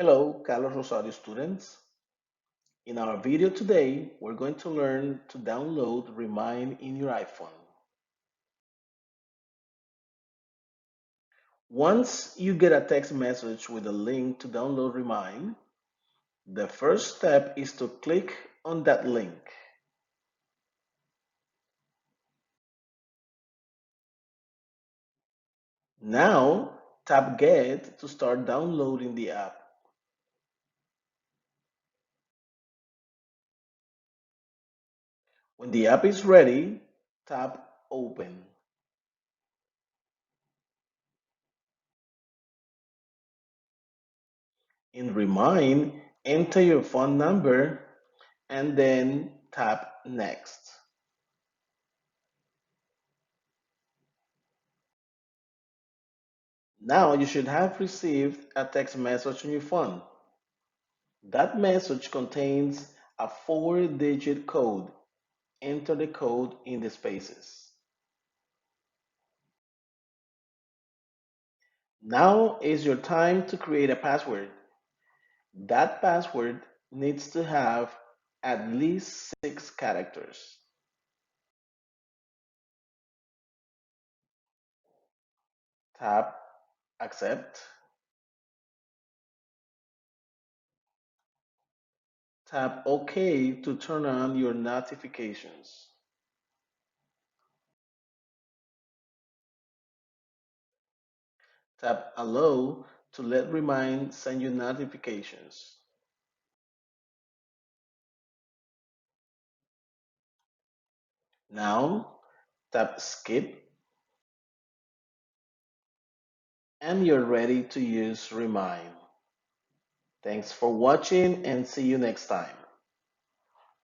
Hello, Carlos Rosario students. In our video today, we're going to learn to download Remind in your iPhone. Once you get a text message with a link to download Remind, the first step is to click on that link. Now, tap Get to start downloading the app. When the app is ready, tap Open. In Remind, enter your phone number and then tap Next. Now you should have received a text message on your phone. That message contains a 4-digit code. Enter the code in the spaces. Now is your time to create a password. That password needs to have at least 6 characters. Tap Accept. Tap OK to turn on your notifications. Tap Allow to let Remind send you notifications. Now, tap Skip and you're ready to use Remind. Thanks for watching and see you next time.